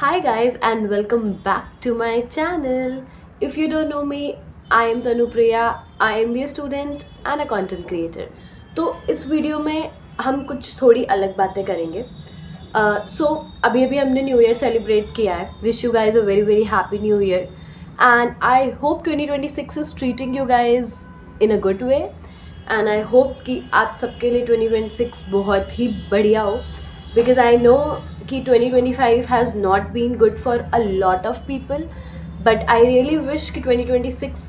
Hi guys and welcome back to my channel. If you don't know me, I am Tanupriya. I am a student and a content creator. तो इस video में हम कुछ थोड़ी अलग बातें करेंगे. So अभी अभी हमने न्यू ईयर सेलिब्रेट किया है. Wish you guys a very very happy new year. And I hope 2026 is treating you guys in a good way. And I hope कि आप सबके लिए 2026 बहुत ही बढ़िया हो. Because I know कि 2025 has not been good for a lot of people, but I really wish कि 2026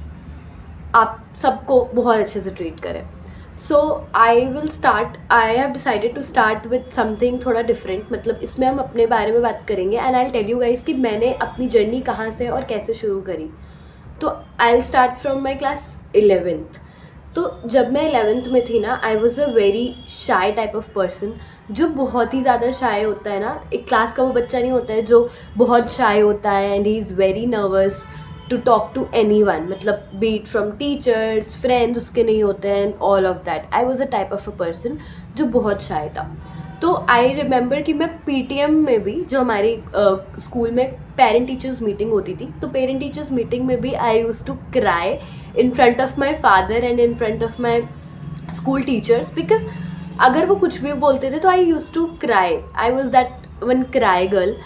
आप सबको बहुत अच्छे से ट्रीट करें. So I have decided to start with something थोड़ा different. मतलब इसमें हम अपने बारे में बात करेंगे and I'll tell you guys कि मैंने अपनी जर्नी कहाँ से और कैसे शुरू करी. तो I'll start from my class 11th. तो जब मैं 11th में थी ना, I was a very shy type of person. जो बहुत ही ज़्यादा शाई होता है ना, एक क्लास का वो बच्चा नहीं होता है जो बहुत शाई होता है and he is very nervous to talk to anyone. मतलब बीट फ्रॉम टीचर्स फ्रेंड्स उसके नहीं होते हैं and all of that. I was a type of a person जो बहुत शाई था. तो आई रिमेंबर कि मैं पीटीएम में भी, जो हमारी स्कूल में पेरेंट टीचर्स मीटिंग होती थी, तो पेरेंट टीचर्स मीटिंग में भी I use to cry in front of my father and in front of my school teachers. Because अगर वो कुछ भी बोलते थे तो I use to cry. I was that one cry girl.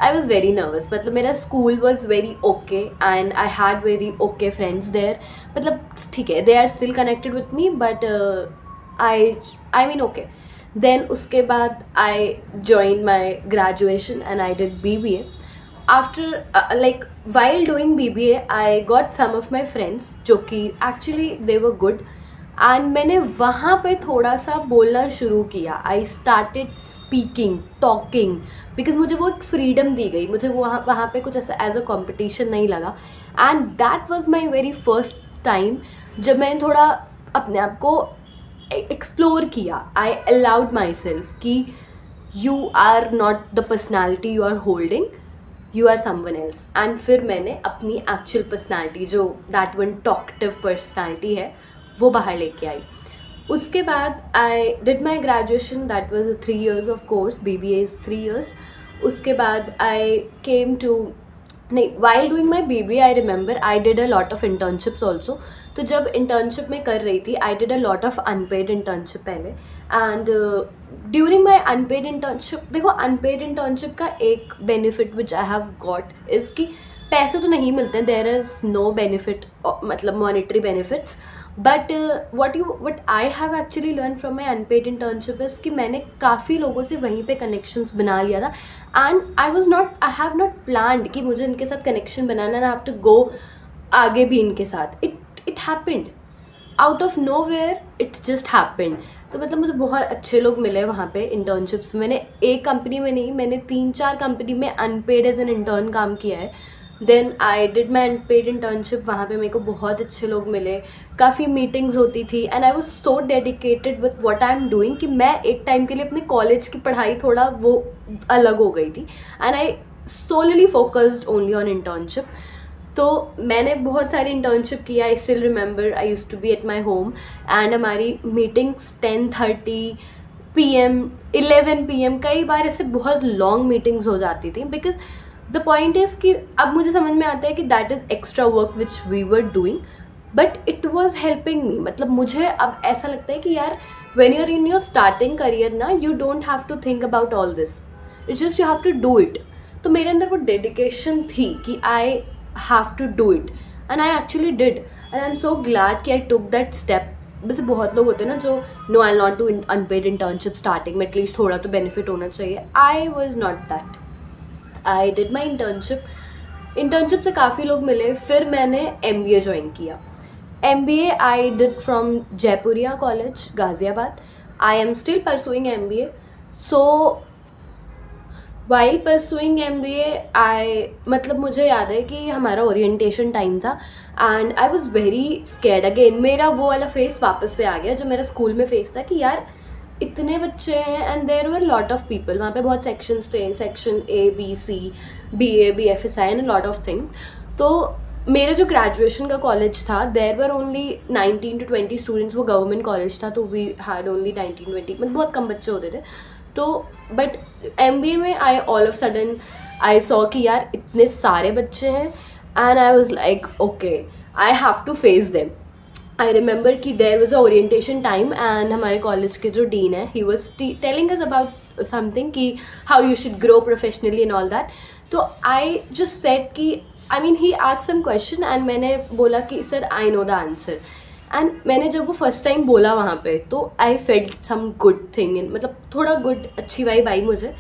I was very nervous. मतलब मेरा school was very okay and I had very okay friends there. मतलब ठीक है, they are still connected with me but I mean okay. Then उसके बाद I join my graduation and I did BBA. After like while doing BBA I got some of my friends जो कि actually they were good and मैंने वहाँ पे थोड़ा सा बोलना शुरू किया. I started speaking talking because मुझे वो एक फ्रीडम दी गई. मुझे वहाँ पे कुछ ऐसा एज अ कॉम्पिटिशन नहीं लगा and that was my very first time जब मैंने थोड़ा अपने आप को एक्सप्लोर किया. आई अलाउड माई सेल्फ कि you are not the personality you are holding, you are someone else. And फिर मैंने अपनी एक्चुअल पर्सनैलिटी, जो दैट वन टॉकटिव पर्सनैलिटी है, वो बाहर लेके आई. उसके बाद I did my graduation. That was 3 years of course. BBA is 3 years. उसके बाद आई केम टू नहीं, while doing my BBA I remember I did a lot of internships also. तो जब इंटर्नशिप में कर रही थी I did a lot of unpaid internship पहले. And during my unpaid internship, देखो अनपेड इंटर्नशिप का एक benefit which I have got is कि पैसे तो नहीं मिलते हैं. देयर इज़ नो बेनिफिट, मतलब monetary benefits. But what I have actually learn from my unpaid internship is कि मैंने काफ़ी लोगों से वहीं पे कनेक्शंस बना लिया था. And I have not planned कि मुझे इनके साथ कनेक्शन बनाना है, आई हैव टू गो आगे भी इनके साथ. It happened out of nowhere, it just happened. तो मतलब मुझे बहुत अच्छे लोग मिले वहाँ पे इंटर्नशिप्स. मैंने एक कंपनी में नहीं, मैंने 3-4 कंपनी में अनपेड एज एन इंटर्न काम किया है. Then I did my unpaid internship. वहाँ पे मेरे को बहुत अच्छे लोग मिले, काफ़ी मीटिंग्स होती थी and I was so dedicated with what I am doing कि मैं एक टाइम के लिए अपने कॉलेज की पढ़ाई थोड़ा वो अलग हो गई थी and I solely focused only on internship. तो मैंने बहुत सारी इंटर्नशिप किया. I still remember I use to be at my home and हमारी मीटिंग्स 10:30 PM 11 PM, कई बार ऐसे बहुत लॉन्ग मीटिंग्स हो जाती थी. बिकॉज द पॉइंट इज़ कि अब मुझे समझ में आता है कि that is extra work which we were doing but it was helping me. मतलब मुझे अब ऐसा लगता है कि यार when you are in your starting career ना, you don't have to think about all this, it's just you have to do it. तो मेरे अंदर वो डेडिकेशन थी कि आई have to do it and I actually did and I'm so glad कि I took that step. वैसे बहुत लोग होते हैं ना जो no I'll not do unpaid internship starting में, एटलीस्ट थोड़ा तो बेनिफिट होना चाहिए. I was not that. I did my internship से काफ़ी लोग मिले. फिर मैंने MBA ज्वाइन किया. MBA I did from Jaipuria college Ghaziabad. I am still pursuing MBA. So while pursuing MBA मतलब मुझे याद है कि हमारा ओरिएंटेशन टाइम था and I was very scared. Again मेरा वो वाला फेस वापस से आ गया जो मेरा स्कूल में फेस था कि यार इतने बच्चे हैं and there were lot of people. वहाँ पे बहुत सेक्शंस थे, section A B C BA BFSI and lot of thing. तो मेरा जो ग्रेजुएशन का कॉलेज था there were only 19 to 20 students. वो गवर्नमेंट कॉलेज था तो वी हैड ओनली 19-20, मतलब बहुत कम बच्चे होते थे. तो बट MBA में I all of sudden I saw कि यार इतने सारे बच्चे हैं, and I was like okay, I have to face them. I remember कि there was a orientation time, and हमारे कॉलेज के जो डीन है, he was telling us about something कि how you should grow professionally and all that. तो I just said कि I mean he asked some question, and मैंने बोला कि sir I know the answer. And मैंने जब वो फर्स्ट टाइम बोला वहाँ पे, तो I felt some good thing in, मतलब थोड़ा गुड, अच्छी वाइब आई मुझे.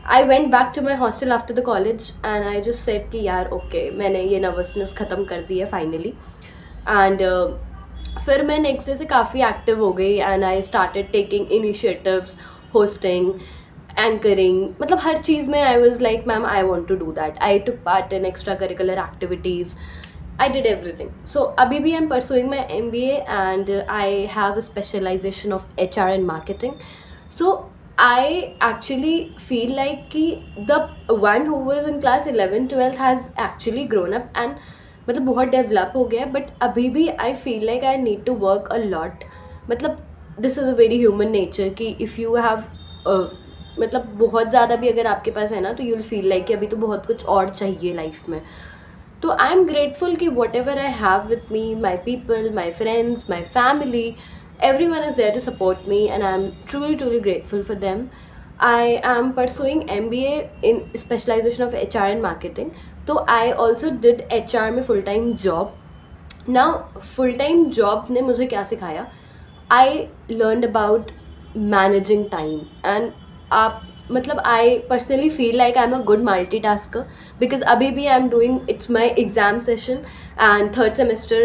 I went back to my hostel after the college, and I just said कि यार ओके, मैंने ये नर्वसनेस ख़त्म कर दी है फाइनली. एंड फिर मैं नेक्स्ट डे से काफ़ी एक्टिव हो गई, and I started taking initiatives, hosting, anchoring, मतलब हर चीज़ में I was like ma'am I want to do that. I took part in extracurricular activities. I did everything. So abhi bhi I'm pursuing my MBA, and I have a specialization of HR and marketing. So I actually feel like ki the one who was in class 11 12 has actually grown up and मतलब बहुत develop हो गया है. But अभी भी I feel like I need to work a lot. मतलब this is a very human nature कि if you have मतलब बहुत ज़्यादा भी अगर आपके पास है ना, तो यू विल फील लाइक कि अभी तो बहुत कुछ और चाहिए लाइफ में. तो आई एम ग्रेटफुल कि what ever I have with me, my people, my friends, my family, everyone is there to support me, and I'm truly grateful for them. I am pursuing MBA in specialization of HR and marketing. So I also did HR में full time job. Now full time job ने मुझे क्या सिखाया? I learned about managing time, and आप मतलब I personally feel like I'm a good multitasker because अभी भी I'm doing, it's my exam session and third semester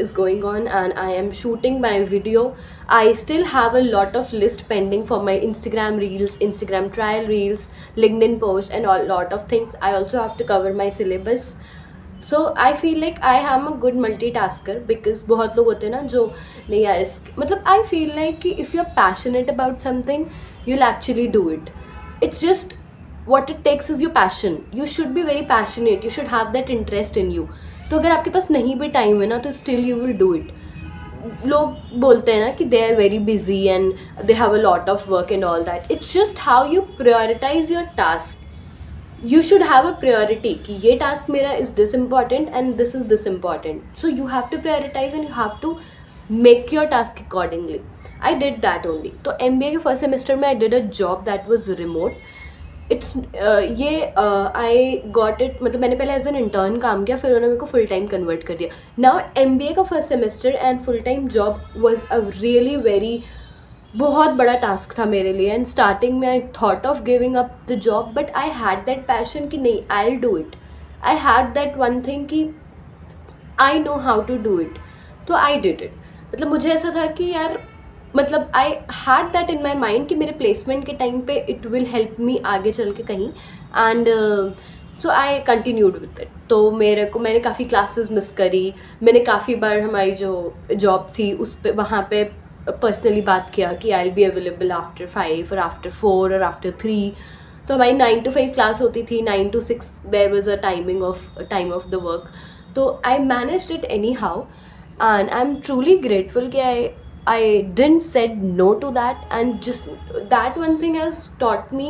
is going on, and I am shooting my video. I still have a lot of list pending for my Instagram reels, Instagram trial reels, LinkedIn post, and a lot of things. I also have to cover my syllabus. So I feel like I am a good multitasker because बहुत लोग होते हैं ना जो नहीं यार, मतलब I feel like कि if you're passionate about something, you'll actually do it. It's just what it takes is your passion. You should be very passionate. You should have that interest in you. तो अगर आपके पास नहीं भी time है ना, तो still you will do it. लोग बोलते हैं ना कि they are very busy and they have a lot of work and all that. It's just how you prioritize your task. You should have a priority कि ये task मेरा is this important and this is this important. So you have to prioritize and you have to make your task accordingly. I did that only. तो MBA के first semester में I did a job that was remote. It's ये I got it, मतलब मैंने पहले as an intern काम किया, फिर उन्होंने मेरे को फुल टाइम कन्वर्ट कर दिया. नाउ MBA का first semester and full time job was a really very बहुत बड़ा टास्क था मेरे लिए. एंड स्टार्टिंग में I thought of giving up the job, but I had that passion कि नहीं, I will do it. I had that one thing कि I know how to do it, तो आई डिड इट. मतलब मुझे ऐसा था कि यार, मतलब आई had that in my mind कि मेरे प्लेसमेंट के टाइम पे इट विल हेल्प मी आगे चल के कहीं. And so I continued with it. तो मैंने काफ़ी क्लासेस मिस करी. मैंने काफ़ी बार हमारी जो जॉब थी उस पर वहाँ पे पर्सनली बात किया कि I will be available after 5 और आफ्टर 4 और आफ्टर 3. तो हमारी 9 to 5 क्लास होती थी, 9 to 6 there was a time of the work. तो I managed it anyhow, and I am truly grateful कि I didn't said no to that, and just that one thing has taught me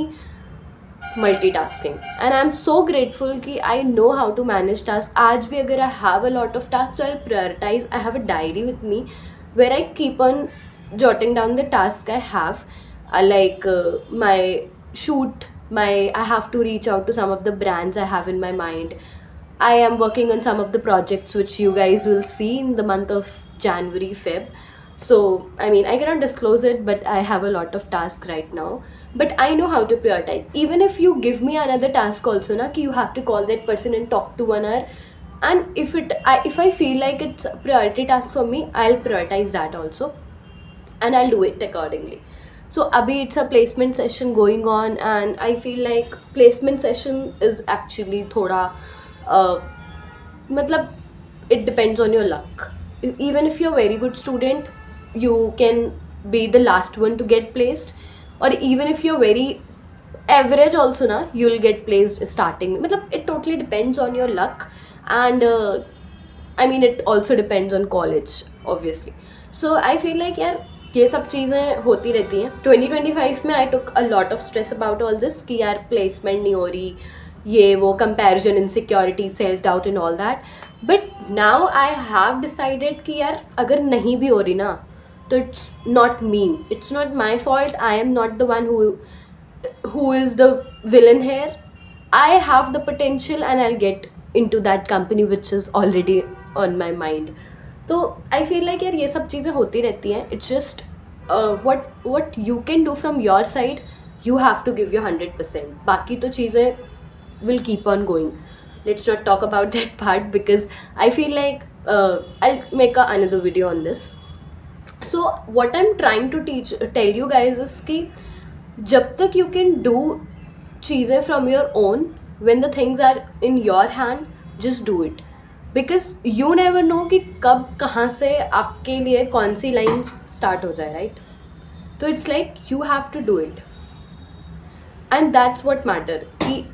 multitasking, and I'm so grateful कि I know how to manage tasks. आज भी अगर I have a lot of tasks, so I'll prioritize. I have a diary with me where I keep on jotting down the tasks I have, like my shoot, I have to reach out to some of the brands I have in my mind. I am working on some of the projects which you guys will see in the month of January, Feb. So I mean, I cannot disclose it, but I have a lot of tasks right now, but I know how to prioritize. Even if you give me another task also na, ki you have to call that person and talk to 1 hour, and if I feel like it's a priority task for me, I'll prioritize that also, and I'll do it accordingly. So abhi it's a placement session going on, and I feel like placement session is actually thoda matlab it depends on your luck. Even if you're a very good student, you can be the last one to get placed, or even if you're very average also na, you'll get placed starting. Matlab it totally depends on your luck, and I mean it also depends on college obviously. So I feel like यार ये सब चीज़ें होती रहती हैं. 2025 में I took a lot of stress about all this कि यार placement नहीं हो रही, ये वो comparison, insecurity, self doubt and all that. But now I have decided कि यार अगर नहीं भी हो रही ना, तो it's not me, it's not my fault. I am not the one who is the villain here. I have the potential and I'll get into that company which is already on my mind. तो आई feel like यार ये सब चीज़ें होती रहती हैं. It's just what you can do from your side. You have to give your 100%. बाकी तो चीज़ें will keep on going. Let's not talk about that part because I feel like I'll make another video on this. So what I'm trying to tell you guys is कि जब तक you can do चीज़ें from your own, when the things are in your hand, just do it. Because you never know कि कब कहाँ से आपके लिए कौन सी लाइन स्टार्ट हो जाए, राइट? तो it's like you have to do it and that's what matter. कि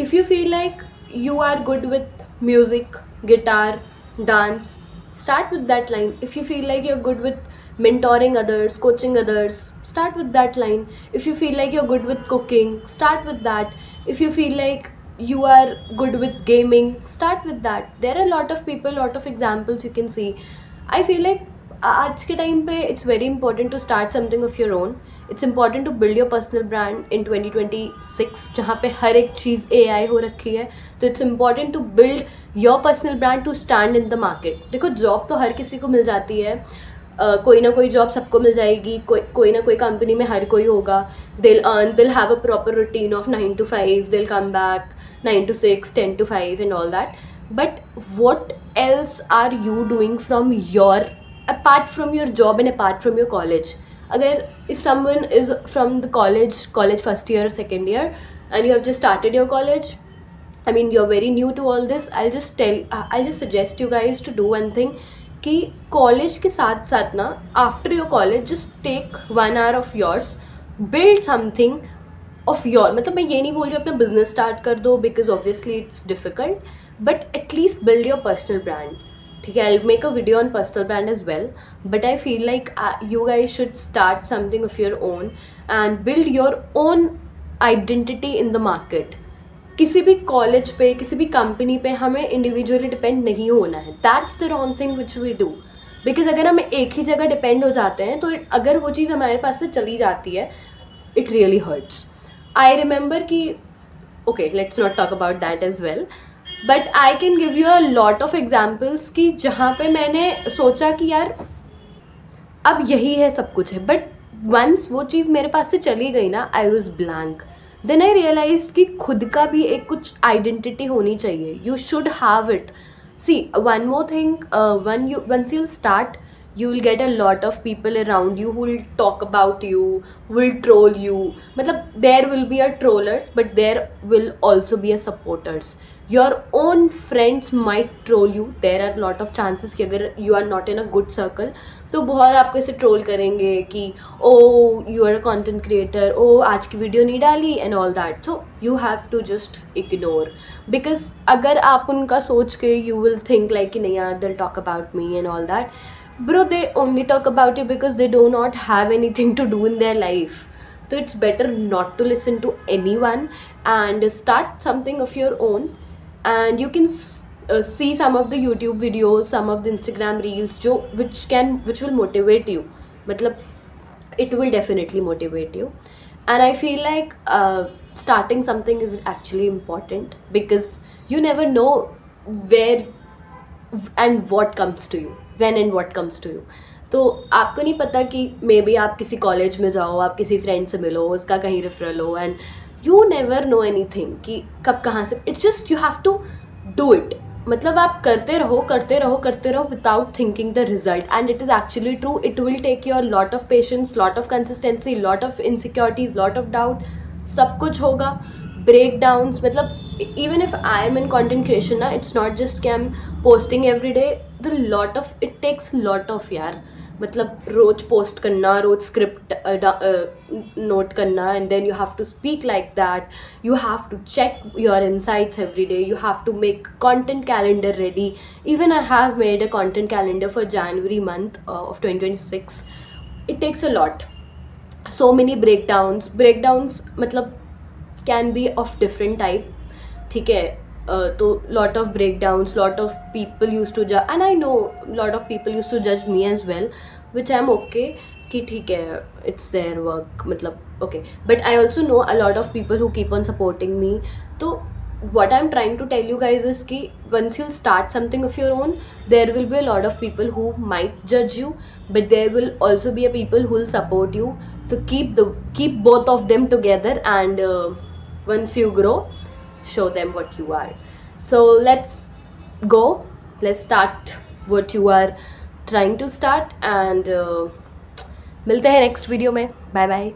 if you feel like you are good with music, guitar, dance, start with that line. If you feel like you're good with mentoring others, coaching others, start with that line. If you feel like you're good with cooking, start with that. If you feel like you are good with gaming, start with that. There are a lot of people, lot of examples you can see. I feel like आज के time पे it's very important to start something of your own. It's important to build your personal brand in 2026 जहाँ पे हर एक चीज़ AI हो रखी है. तो it's important to build your personal brand to stand in the market. देखो job तो हर किसी को मिल जाती है. कोई ना कोई जॉब सबको मिल जाएगी. कोई ना कोई कंपनी में हर कोई होगा. They'll earn, they'll have a proper routine of 9 to 5. They'll come back 9 to 6, 10 to 5 and all that. But what else are you doing from your, apart from your job and apart from your college? अगर if someone is from the college first year, second year, and you have just started your college, I mean you're very new to all this, I'll just suggest you guys to do one thing कि college के साथ साथ ना, after your college just take 1 hour of yours, build something of your, मतलब मैं ये नहीं बोल रही हूँ अपना business start कर दो because obviously it's difficult, but at least build your personal brand. ठीक है, I'll make a video on personal brand as well, but I feel like you guys should start something of your own and build your own identity in the market. किसी भी college पे, किसी भी company पे हमें individually depend नहीं होना है. That's the wrong thing which we do. Because अगर हम एक ही जगह डिपेंड हो जाते हैं तो अगर वो चीज़ हमारे पास से चली जाती है, it really hurts. I remember कि okay, let's not talk about that as well, but I can give you a lot of examples कि जहाँ पे मैंने सोचा कि यार अब यही है, सब कुछ है, बट वंस वो चीज़ मेरे पास से चली गई ना, I was blank. Then I realize कि खुद का भी एक कुछ आइडेंटिटी होनी चाहिए. You should have it. See one more thing, once you'll start, you will get a lot of people around you who will talk about you, will troll you. मतलब there will be a trollers, but there will also be a supporters. Your own friends might troll you. There are lot of chances कि अगर you are not in a good circle तो बहुत आपको इसे troll करेंगे कि oh you are a content creator, oh आज की वीडियो नहीं डाली and all that. So you have to just ignore. Because अगर आप उनका सोच के यू विल थिंक लाइक कि नहीं यार, दिल talk about me and all that. Bro, they only talk about you because they do not have anything to do in their life. So it's better not to listen to anyone and start something of your own. And you can see some of the YouTube videos, some of the Instagram reels which will motivate you. मतलब it will definitely motivate you. And I feel like starting something is actually important because you never know where and what comes to you, when and what comes to you. तो आपको नहीं पता कि may be आप किसी college में जाओ, आप किसी फ्रेंड से मिलो, उसका कहीं रेफरल हो, and you never know anything कि कब कहाँ से. It's just you have to do it. मतलब आप करते रहो without thinking the result. And it is actually true. It will take your lot of patience, lot of consistency, lot of insecurities, lot of doubt. सब कुछ होगा. Breakdowns, मतलब even if I am in content creation ना, it's not just कि I'm posting every day. It takes lot of यार. मतलब रोज post करना, रोज script note करना, and then you have to speak like that. You have to check your insights every day. You have to make content calendar ready. Even I have made a content calendar for January month of 2026. It takes a lot. So many breakdowns मतलब can be of different type, ठीक है. तो lot of breakdowns, lot of people use to जज, and I know lot of people use to जज me as well, which I am okay कि ठीक है, it's their work, मतलब okay. But I also know a lot of people who keep on supporting me. तो what I'm trying to tell you guys is कि once you start something of your own, there will be a lot of people who might judge you, but there will also be a people who will support you. So keep both of them together, and once you grow, show them what you are. So let's go, let's start what you are trying to start, and मिलते हैं next video में. Bye bye.